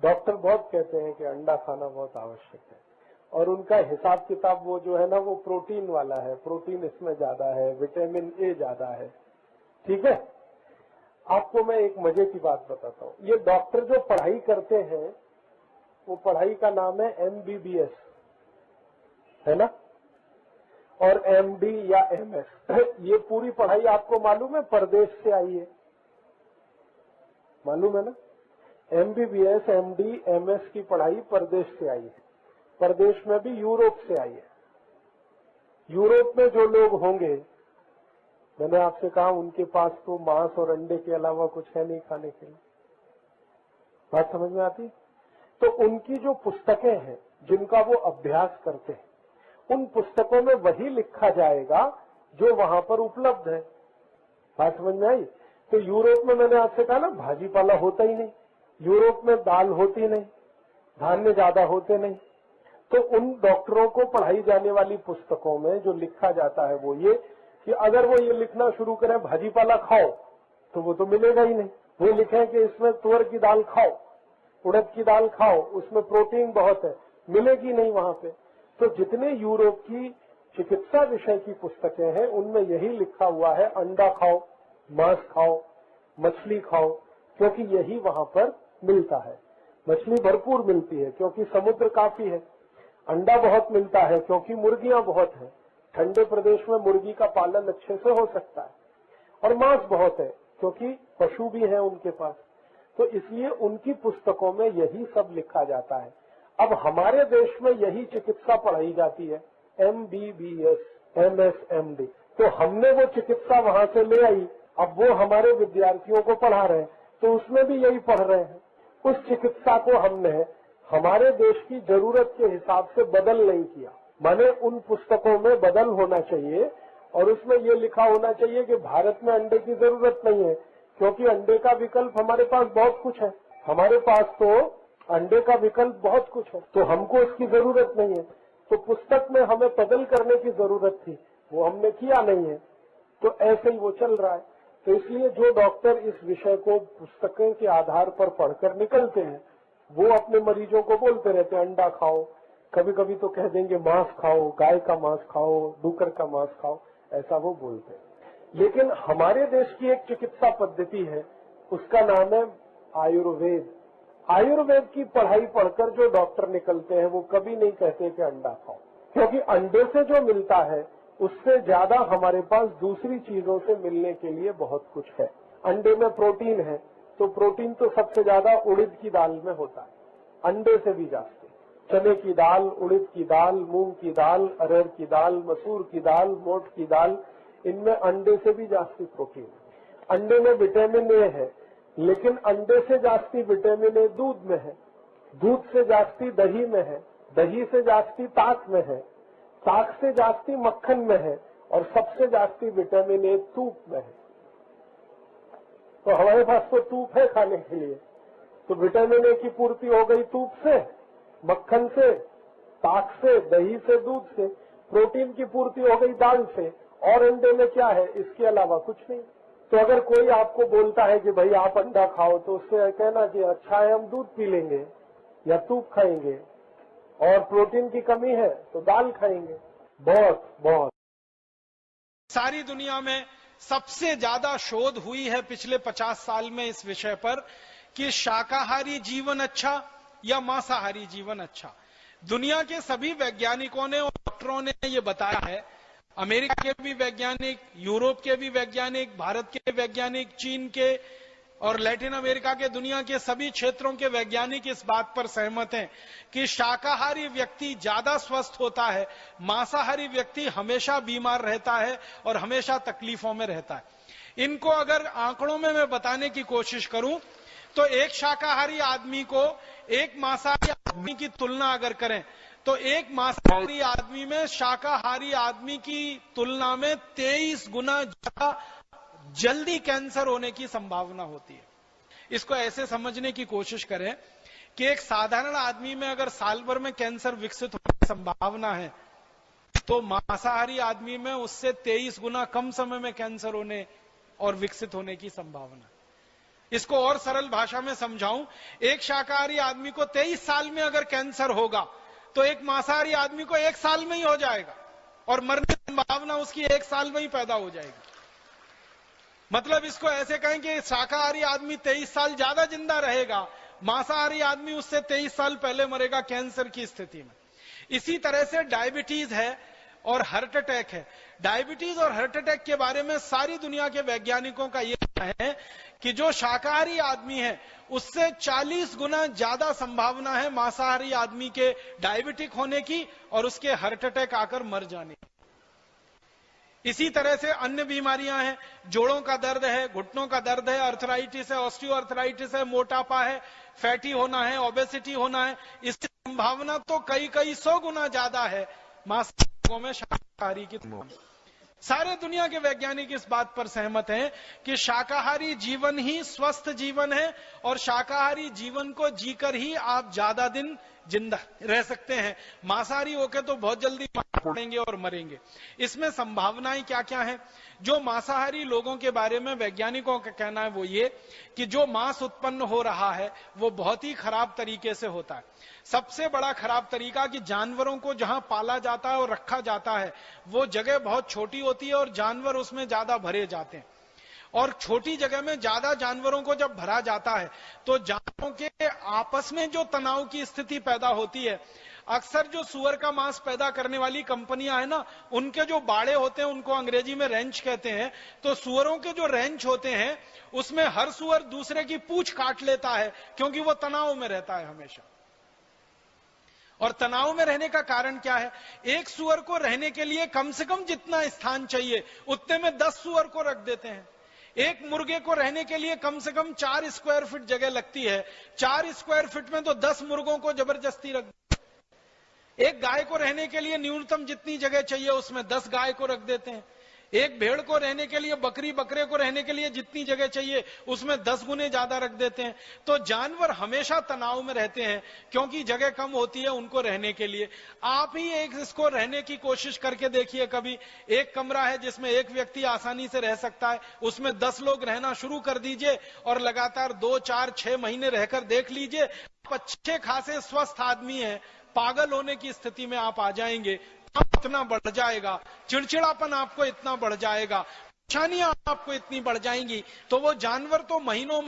Doctor बहुत कहते हैं कि अंडा खाना बहुत आवश्यक है, और उनका हिसाब किताब वो जो है ना वो प्रोटीन वाला है, प्रोटीन इसमें ज्यादा है, विटामिन ए ज्यादा है। ठीक है, आपको मैं एक मजे की बात बताता हूँ। ये डॉक्टर जो पढ़ाई करते हैं वो पढ़ाई का नाम है MBBS, है ना, और MD या MS। ये पूरी पढ़ाई आपको मालूम है परदेश से आई है, मालूम है ना। MBBS, MD, MS की पढ़ाई परदेश से आई है, परदेश में भी यूरोप से आई है। यूरोप में जो लोग होंगे, मैंने आपसे कहा उनके पास तो मांस और अंडे के अलावा कुछ है नहीं खाने के लिए। बात समझ में आती? तो उनकी जो पुस्तकें हैं जिनका वो अभ्यास करते हैं, उन पुस्तकों में वही लिखा जाएगा जो वहां पर उपलब्ध है। बात समझ में आई? तो यूरोप में मैंने आपसे कहा ना भाजी पाला होता ही नहीं, यूरोप में दाल होती नहीं, धान्य ज्यादा होते नहीं। तो उन डॉक्टरों को पढ़ाई जाने वाली पुस्तकों में जो लिखा जाता है वो ये कि अगर वो ये लिखना शुरू करें भाजी पाला खाओ तो वो तो मिलेगा ही नहीं। वो लिखें कि इसमें तुअर की दाल खाओ, उड़द की दाल खाओ, उसमें प्रोटीन बहुत है, मिलेगी नहीं वहां पे। तो जितने यूरोप की चिकित्सा विषय की पुस्तकें हैं उनमें यही लिखा हुआ है अंडा खाओ, मांस खाओ, मछली खाओ, क्योंकि यही वहां पर मिलता है। मछली भरपूर मिलती है क्योंकि समुद्र काफी है, अंडा बहुत मिलता है क्योंकि मुर्गियां बहुत हैं, ठंडे प्रदेश में मुर्गी का पालन अच्छे से हो सकता है, और मांस बहुत है क्योंकि पशु भी है उनके पास। तो इसलिए उनकी पुस्तकों में यही सब लिखा जाता है। अब हमारे देश में यही चिकित्सा पढ़ाई जाती है, MBBS, MS, MD। तो हमने वो चिकित्सा वहां से ले आई, अब वो हमारे विद्यार्थियों को पढ़ा रहे हैं, तो उसमें भी यही पढ़ रहे हैं। उस चिकित्सा को हमने हमारे देश की जरूरत के हिसाब से बदल नहीं किया। माने उन पुस्तकों में बदल होना चाहिए और उसमें ये लिखा होना चाहिए कि भारत में अंडे की जरूरत नहीं है क्योंकि अंडे का विकल्प हमारे पास बहुत कुछ है। हमारे पास तो अंडे का विकल्प बहुत कुछ है, तो हमको उसकी जरूरत नहीं है। तो पुस्तक में हमें बदल करने की जरूरत थी, वो हमने किया नहीं है, तो ऐसे ही वो चल रहा है। तो इसलिए जो डॉक्टर इस विषय को पुस्तकों के आधार पर पढ़कर निकलते हैं वो अपने मरीजों को बोलते रहते हैं अंडा खाओ, कभी कभी तो कह देंगे मांस खाओ, गाय का मांस खाओ, डूकर का मांस खाओ, ऐसा वो बोलते हैं। लेकिन हमारे देश की एक चिकित्सा पद्धति है, उसका नाम है आयुर्वेद। आयुर्वेद की पढ़ाई पढ़कर जो डॉक्टर निकलते हैं वो कभी नहीं कहते कि अंडा खाओ, क्योंकि अंडे से जो मिलता है उससे ज्यादा हमारे पास दूसरी चीजों से मिलने के लिए बहुत कुछ है। अंडे में प्रोटीन है, तो प्रोटीन तो सबसे ज्यादा उड़द की दाल में होता है, अंडे से भी जास्ती। चने की दाल, उड़द की दाल, मूंग की दाल, अरहर की दाल, मसूर की दाल, मोठ की दाल, इनमें अंडे से भी जास्ती प्रोटीन है। अंडे में विटामिन ए है, लेकिन अंडे से जास्ती विटामिन ए दूध में है, दूध से जास्ती दही में है, दही से जास्ती ताक में है, ताक से जास्ती मक्खन में है, और सबसे जास्ती विटामिन ए तूप में है। तो हमारे पास तो तूप है खाने के लिए, तो विटामिन ए की पूर्ति हो गई तूप से, मक्खन से, ताक से, दही से, दूध से। प्रोटीन की पूर्ति हो गई दाल से, और अंडे में क्या है इसके अलावा कुछ नहीं। तो अगर कोई आपको बोलता है कि भाई आप अंडा खाओ, तो उससे कहना कि अच्छा है हम दूध पी लेंगे या तूप खाएंगे, और प्रोटीन की कमी है तो दाल खाएंगे। बहुत सारी दुनिया में सबसे ज्यादा शोध हुई है पिछले 50 साल में इस विषय पर कि शाकाहारी जीवन अच्छा या मांसाहारी जीवन अच्छा। दुनिया के सभी वैज्ञानिकों ने और डॉक्टरों ने ये बताया है, अमेरिका के भी वैज्ञानिक, यूरोप के भी वैज्ञानिक, भारत के वैज्ञानिक, चीन के और लैटिन अमेरिका के, दुनिया के सभी क्षेत्रों के वैज्ञानिक इस बात पर सहमत हैं कि शाकाहारी व्यक्ति ज्यादा स्वस्थ होता है, मांसाहारी व्यक्ति हमेशा बीमार रहता है और हमेशा तकलीफों में रहता है। इनको अगर आंकड़ों में मैं बताने की कोशिश करूं तो एक शाकाहारी आदमी को एक मांसाहारी आदमी की तुलना अगर करें तो एक मांसाहारी आदमी में शाकाहारी आदमी की तुलना में 23 गुना ज्यादा जल्दी कैंसर होने की संभावना होती है। इसको ऐसे समझने की कोशिश करें कि एक साधारण आदमी में अगर साल भर में कैंसर विकसित होने की संभावना है, तो मांसाहारी आदमी में उससे 23 गुना कम समय में कैंसर होने और विकसित होने की संभावना। इसको और सरल भाषा में समझाऊं, एक शाकाहारी आदमी को 23 साल में अगर कैंसर होगा तो एक मांसाहारी आदमी को 1 साल में ही हो जाएगा और मरने की संभावना उसकी 1 साल में ही पैदा हो जाएगी। मतलब इसको ऐसे कहें कि शाकाहारी आदमी 23 साल ज्यादा जिंदा रहेगा, मांसाहारी आदमी उससे 23 साल पहले मरेगा कैंसर की स्थिति में। इसी तरह से डायबिटीज है और हार्ट अटैक है। डायबिटीज और हार्ट अटैक के बारे में सारी दुनिया के वैज्ञानिकों का यह कहना है कि जो शाकाहारी आदमी है उससे 40 गुना ज्यादा संभावना है मांसाहारी आदमी के डायबिटिक होने की और उसके हार्ट अटैक आकर मर जाने की। इसी तरह से अन्य बीमारियां हैं, जोड़ों का दर्द है, घुटनों का दर्द है, अर्थराइटिस है, ऑस्टियोआर्थराइटिस है, मोटापा है, फैटी होना है, ओबेसिटी होना है। इसकी संभावना तो कई 100 गुना ज्यादा है मांसाहारी में शाकाहारी की। सारे दुनिया के वैज्ञानिक इस बात पर सहमत हैं कि शाकाहारी जीवन ही स्वस्थ जीवन है और शाकाहारी जीवन को जीकर ही आप ज्यादा दिन जिंदा रह सकते हैं। मांसाहारी होकर तो बहुत जल्दी पड़ेंगे और मरेंगे। इसमें संभावनाएं क्या क्या हैं? जो मांसाहारी लोगों के बारे में वैज्ञानिकों का कहना है वो ये कि जो मांस उत्पन्न हो रहा है वो बहुत ही खराब तरीके से होता है। सबसे बड़ा खराब तरीका कि जानवरों को जहां पाला जाता है और रखा जाता है वो जगह बहुत छोटी होती है और जानवर उसमें ज्यादा भरे जाते हैं। और छोटी जगह में ज्यादा जानवरों को जब भरा जाता है तो जानवरों के आपस में जो तनाव की स्थिति पैदा होती है, अक्सर जो सुअर का मांस पैदा करने वाली कंपनियां है ना, उनके जो बाड़े होते हैं उनको अंग्रेजी में रेंच कहते हैं। तो सुअरों के जो रेंच होते हैं उसमें हर सुअर दूसरे की पूंछ काट लेता है क्योंकि वो तनाव में रहता है हमेशा। और तनाव में रहने का कारण क्या है? एक सुअर को रहने के लिए कम से कम जितना स्थान चाहिए उतने में 10 सुअर को रख देते हैं। एक मुर्गे को रहने के लिए कम से कम 4 स्क्वायर फीट जगह लगती है। 4 स्क्वायर फीट में तो 10 मुर्गों को जबरदस्ती रख देते हैं। एक गाय को रहने के लिए न्यूनतम जितनी जगह चाहिए उसमें 10 गाय को रख देते हैं। एक भेड़ को रहने के लिए, बकरे को रहने के लिए जितनी जगह चाहिए उसमें 10 गुने ज्यादा रख देते हैं। तो जानवर हमेशा तनाव में रहते हैं क्योंकि जगह कम होती है उनको रहने के लिए। आप ही एक इसको रहने की कोशिश करके देखिए कभी। एक कमरा है जिसमें एक व्यक्ति आसानी से रह सकता है, उसमें 10 लोग रहना शुरू कर दीजिए और लगातार 2, 4, 6 महीने रहकर देख लीजिए। आप अच्छे खासे स्वस्थ आदमी है, पागल होने की स्थिति में आप आ जाएंगे। इतना बढ़ जाएगा, चिड़चिड़ापन आपको इतना बढ़ जाएगा, परेशानियां आपको इतनी बढ़ जाएंगी। तो वो जानवर तो महीनों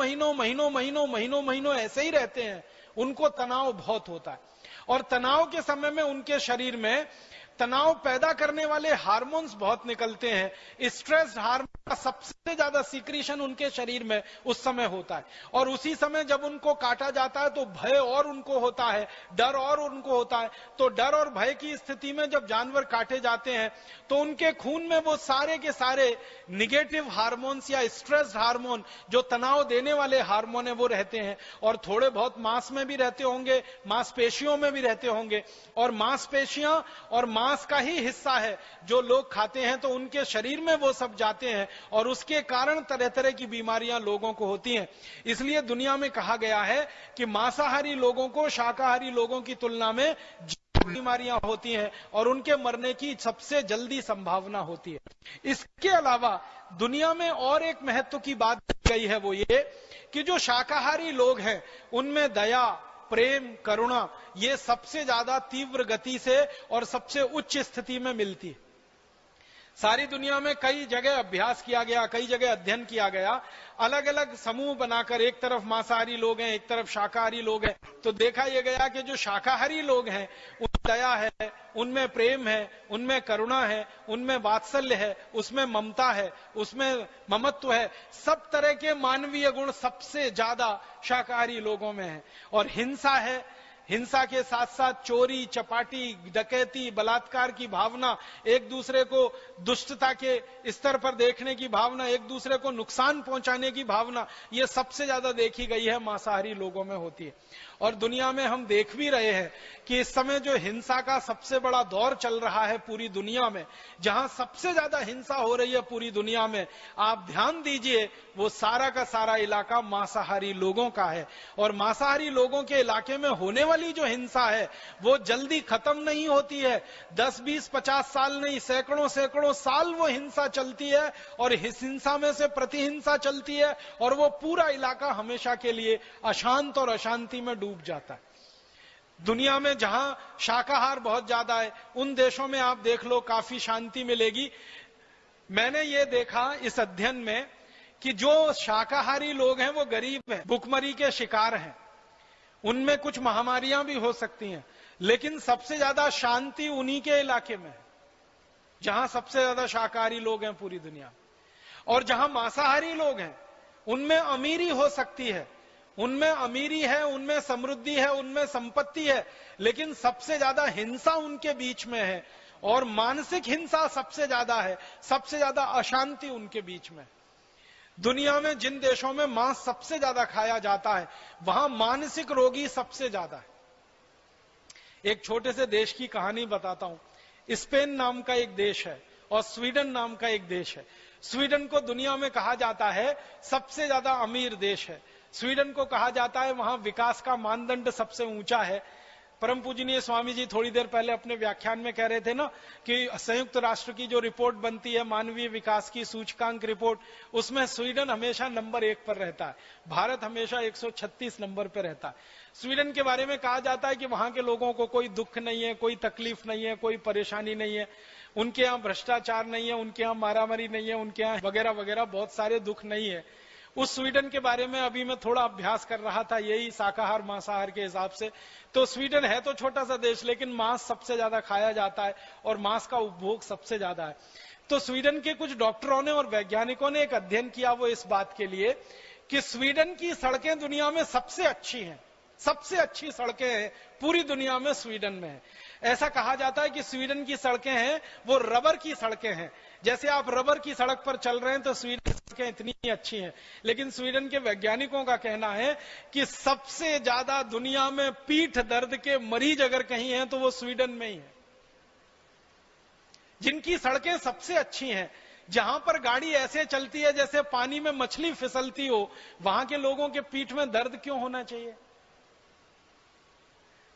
ऐसे ही रहते हैं। उनको तनाव बहुत होता है और तनाव के समय में उनके शरीर में तनाव पैदा करने वाले हार्मोन्स बहुत निकलते हैं। स्ट्रेस हार्मोन का सबसे ज्यादा सीक्रेशन उनके शरीर में उस समय होता है और उसी समय जब उनको काटा जाता है तो भय और उनको होता है, डर और उनको होता है। तो डर और भय की स्थिति में जब जानवर काटे जाते हैं तो उनके खून में वो सारे के सारे निगेटिव हार्मोन्स या स्ट्रेस हार्मोन जो तनाव देने वाले हार्मोन है वो रहते हैं और थोड़े बहुत मांस में भी रहते होंगे, मांसपेशियों में भी रहते होंगे। और मांसपेशियां और मांस का ही हिस्सा है जो लोग खाते हैं तो उनके शरीर में वो सब जाते हैं और उसके कारण तरह तरह की बीमारियां लोगों को होती हैं। इसलिए दुनिया में कहा गया है कि मांसाहारी लोगों को शाकाहारी लोगों की तुलना में बीमारियां होती हैं और उनके मरने की सबसे जल्दी संभावना होती है। इसके अलावा दुनिया में और एक महत्व की बात कही है वो ये कि जो शाकाहारी लोग हैं उनमें दया, प्रेम, करुणा ये सबसे ज्यादा तीव्र गति से और सबसे उच्च स्थिति में मिलती है। सारी दुनिया में कई जगह अभ्यास किया गया, कई जगह अध्ययन किया गया, अलग अलग समूह बनाकर एक तरफ मांसाहारी लोग हैं, एक तरफ शाकाहारी लोग हैं। तो देखा यह गया कि जो शाकाहारी लोग हैं उनमें दया है, उनमें प्रेम है, उनमें करुणा है, उनमें वात्सल्य है, उसमें ममता है, उसमें ममत्व है। सब तरह के मानवीय गुण सबसे ज्यादा शाकाहारी लोगों में है। और हिंसा है, हिंसा के साथ साथ चोरी, चपाटी, डकैती, बलात्कार की भावना, एक दूसरे को दुष्टता के स्तर पर देखने की भावना, एक दूसरे को नुकसान पहुंचाने की भावना, ये सबसे ज्यादा देखी गई है मांसाहारी लोगों में होती है। और दुनिया में हम देख भी रहे हैं कि इस समय जो हिंसा का सबसे बड़ा दौर चल रहा है पूरी दुनिया में, जहां सबसे ज्यादा हिंसा हो रही है पूरी दुनिया में, आप ध्यान दीजिए वो सारा का सारा इलाका मांसाहारी लोगों का है। और मांसाहारी लोगों के इलाके में होने वाली जो हिंसा है वो जल्दी खत्म नहीं होती है। 10, 20, 50 साल नहीं, सैकड़ों सैकड़ों साल वो हिंसा चलती है और इस हिंसा में से प्रतिहिंसा चलती है और वो पूरा इलाका हमेशा के लिए अशांत और अशांति में डूब जाता है। दुनिया में जहां शाकाहार बहुत ज्यादा है उन देशों में आप देख लो काफी शांति मिलेगी। मैंने ये देखा इस अध्ययन में कि जो शाकाहारी लोग हैं वो गरीब हैं, भुखमरी के शिकार हैं, उनमें कुछ महामारियां भी हो सकती हैं, लेकिन सबसे ज्यादा शांति उन्हीं के इलाके में है जहां सबसे ज्यादा शाकाहारी लोग हैं पूरी दुनिया। और जहां मांसाहारी लोग हैं उनमें अमीरी हो सकती है, उनमें अमीरी है, उनमें समृद्धि है, उनमें संपत्ति है, लेकिन सबसे ज्यादा हिंसा उनके बीच में है और मानसिक हिंसा सबसे ज्यादा है, सबसे ज्यादा अशांति उनके बीच में। दुनिया में जिन देशों में मांस सबसे ज्यादा खाया जाता है वहां मानसिक रोगी सबसे ज्यादा है। एक छोटे से देश की कहानी बताता हूं। स्पेन नाम का एक देश है और स्वीडन नाम का एक देश है। स्वीडन को दुनिया में कहा जाता है सबसे ज्यादा अमीर देश है। स्वीडन को कहा जाता है वहां विकास का मानदंड सबसे ऊंचा है। परम पूजनीय स्वामी जी थोड़ी देर पहले अपने व्याख्यान में कह रहे थे ना कि संयुक्त राष्ट्र की जो रिपोर्ट बनती है मानवीय विकास की सूचकांक रिपोर्ट, उसमें स्वीडन हमेशा नंबर 1 पर रहता है, भारत हमेशा 136 नंबर पर रहता है। स्वीडन के बारे में कहा जाता है कि वहां के लोगों को कोई दुख नहीं है, कोई तकलीफ नहीं है, कोई परेशानी नहीं है, उनके यहाँ भ्रष्टाचार नहीं है, उनके यहाँ मारामारी नहीं है, उनके यहाँ वगैरह वगैरह बहुत सारे दुख नहीं है। उस स्वीडन के बारे में अभी मैं थोड़ा अभ्यास कर रहा था, यही शाकाहार मांसाहार के हिसाब से। तो स्वीडन है तो छोटा सा देश, लेकिन मांस सबसे ज्यादा खाया जाता है और मांस का उपभोग सबसे ज्यादा है। तो स्वीडन के कुछ डॉक्टरों ने और वैज्ञानिकों ने एक अध्ययन किया वो इस बात के लिए कि स्वीडन की सड़कें दुनिया में सबसे अच्छी हैं, सबसे अच्छी सड़कें हैं पूरी दुनिया में स्वीडन में है। ऐसा कहा जाता है कि स्वीडन की सड़कें हैं वो रबर की सड़कें हैं। जैसे आप रबर की सड़क पर चल रहे हैं तो स्वीडन की सड़कें इतनी अच्छी हैं, लेकिन स्वीडन के वैज्ञानिकों का कहना है कि सबसे ज्यादा दुनिया में पीठ दर्द के मरीज अगर कहीं हैं तो वो स्वीडन में ही है। जिनकी सड़कें सबसे अच्छी हैं, जहां पर गाड़ी ऐसे चलती है जैसे पानी में मछली फिसलती हो, वहां के लोगों के पीठ में दर्द क्यों होना चाहिए?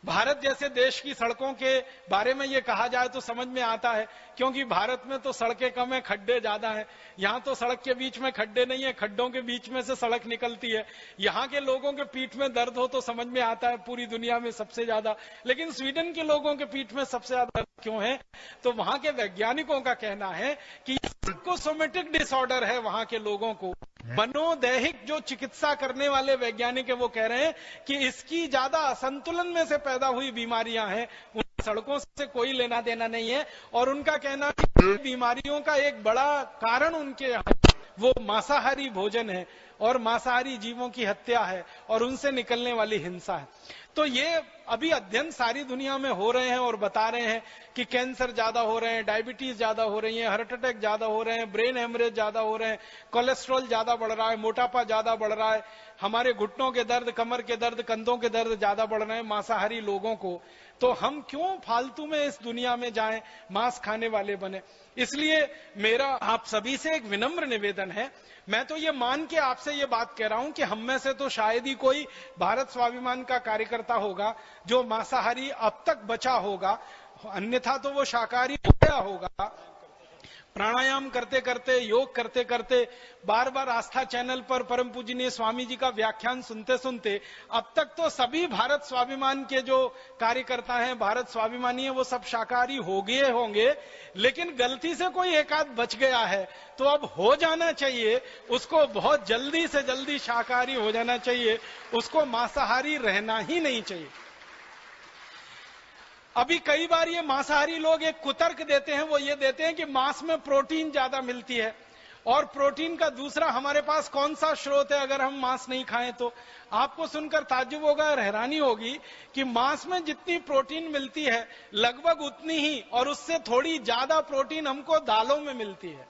भारत जैसे देश की सड़कों के बारे में ये कहा जाए तो समझ में आता है, क्योंकि भारत में तो सड़कें कम है, खड्डे ज्यादा हैं। यहां तो सड़क के बीच में खड्डे नहीं है, खड्डों के बीच में से सड़क निकलती है। यहां के लोगों के पीठ में दर्द हो तो समझ में आता है पूरी दुनिया में सबसे ज्यादा, लेकिन स्वीडन के लोगों के पीठ में सबसे ज्यादा दर्द क्यों है? तो वहां के वैज्ञानिकों का कहना है कि साइकोसोमेटिक डिसऑर्डर है वहां के लोगों को। मनोदैहिक जो चिकित्सा करने वाले वैज्ञानिक है वो कह रहे हैं कि इसकी ज्यादा असंतुलन में से पैदा हुई बीमारियां हैं, उन सड़कों से कोई लेना देना नहीं है। और उनका कहना है कि बीमारियों का एक बड़ा कारण उनके यहाँ वो मांसाहारी भोजन है और मांसाहारी जीवों की हत्या है और उनसे निकलने वाली हिंसा है। तो ये अभी अध्ययन सारी दुनिया में हो रहे हैं और बता रहे हैं कि कैंसर ज्यादा हो रहे हैं, डायबिटीज ज्यादा हो रही है, हार्ट अटैक ज्यादा हो रहे हैं, ब्रेन हेमरेज ज्यादा हो रहे हैं, कोलेस्ट्रॉल ज्यादा बढ़ रहा है, मोटापा ज्यादा बढ़ रहा है, हमारे घुटनों के दर्द, कमर के दर्द, कंधों के दर्द ज्यादा बढ़ रहे हैं मांसाहारी लोगों को। तो हम क्यों फालतू में इस दुनिया में जाएं, मांस खाने वाले बने? इसलिए मेरा आप सभी से एक विनम्र निवेदन है, मैं तो ये मान के आपसे ये बात कह रहा हूं कि हम में से तो शायद ही कोई भारत स्वाभिमान का कार्यकर्ता होगा जो मांसाहारी अब तक बचा होगा, अन्यथा तो वो शाकाहारी हो गया होगा। प्राणायाम करते करते, योग करते करते, बार बार आस्था चैनल पर परम पूजनीय स्वामी जी का व्याख्यान सुनते सुनते अब तक तो सभी भारत स्वाभिमान के जो कार्यकर्ता हैं, भारत स्वाभिमानी है, वो सब शाकाहारी हो गए होंगे। लेकिन गलती से कोई एक आध बच गया है तो अब हो जाना चाहिए, उसको बहुत जल्दी से जल्दी शाकाहारी हो जाना चाहिए, उसको मांसाहारी रहना ही नहीं चाहिए। अभी कई बार ये मांसाहारी लोग एक कुतर्क देते हैं, वो ये देते हैं कि मांस में प्रोटीन ज्यादा मिलती है और प्रोटीन का दूसरा हमारे पास कौन सा स्रोत है अगर हम मांस नहीं खाएं तो? आपको सुनकर ताज्जुब होगा और हैरानी होगी कि मांस में जितनी प्रोटीन मिलती है लगभग उतनी ही और उससे थोड़ी ज्यादा प्रोटीन हमको दालों में मिलती है।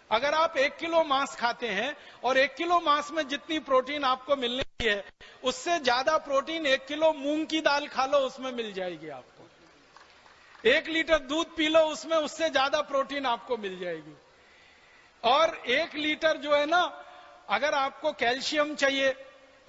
अगर आप 1 किलो मांस खाते हैं और 1 किलो मांस में जितनी प्रोटीन आपको मिलनी है उससे ज्यादा प्रोटीन 1 किलो मूंग की दाल खा लो, उसमें मिल जाएगी आपको। 1 लीटर दूध पी लो, उसमें उससे ज्यादा प्रोटीन आपको मिल जाएगी। और 1 लीटर जो है ना, अगर आपको कैल्शियम चाहिए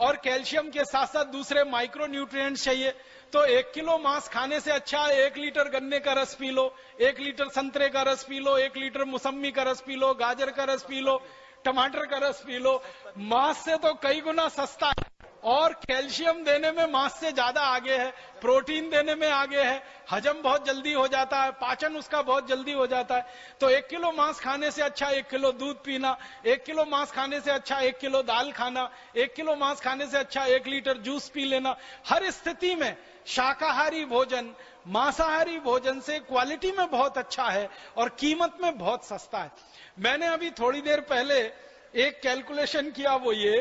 और कैल्शियम के साथ साथ दूसरे माइक्रो न्यूट्रिएंट्स चाहिए, तो 1 किलो मांस खाने से अच्छा 1 लीटर गन्ने का रस पी लो, 1 लीटर संतरे का रस पी लो, 1 लीटर मौसम्मी का रस पी लो, गाजर का रस पी लो, टमाटर का रस पी लो। मांस से तो कई गुना सस्ता है और कैल्शियम देने में मांस से ज्यादा आगे है, प्रोटीन देने में आगे है, हजम बहुत जल्दी हो जाता है, पाचन उसका बहुत जल्दी हो जाता है। तो 1 किलो मांस खाने से अच्छा 1 किलो दूध पीना, 1 किलो मांस खाने से अच्छा 1 किलो दाल खाना, 1 किलो मांस खाने से अच्छा 1 लीटर जूस पी लेना। हर स्थिति में शाकाहारी भोजन मांसाहारी भोजन से क्वालिटी में बहुत अच्छा है और कीमत में बहुत सस्ता है। मैंने अभी थोड़ी देर पहले एक कैलकुलेशन किया, वो ये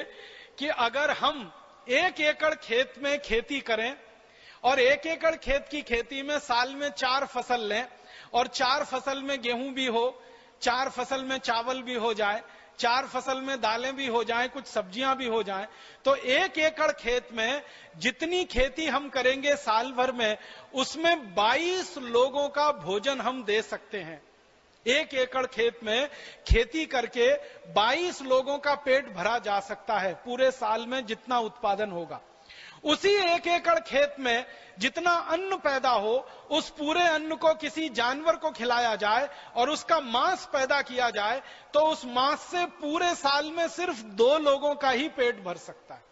कि अगर हम 1 एकड़ खेत में खेती करें और 1 एकड़ खेत की खेती में साल में 4 फसल लें और 4 फसल में गेहूं भी हो, 4 फसल में चावल भी हो जाए, 4 फसल में दालें भी हो जाएं, कुछ सब्जियां भी हो जाएं, तो 1 एकड़ खेत में जितनी खेती हम करेंगे साल भर में, उसमें 22 लोगों का भोजन हम दे सकते हैं। 1 एकड़ खेत में खेती करके 22 लोगों का पेट भरा जा सकता है पूरे साल में जितना उत्पादन होगा। उसी 1 एकड़ खेत में जितना अन्न पैदा हो, उस पूरे अन्न को किसी जानवर को खिलाया जाए और उसका मांस पैदा किया जाए, तो उस मांस से पूरे साल में सिर्फ 2 लोगों का ही पेट भर सकता है।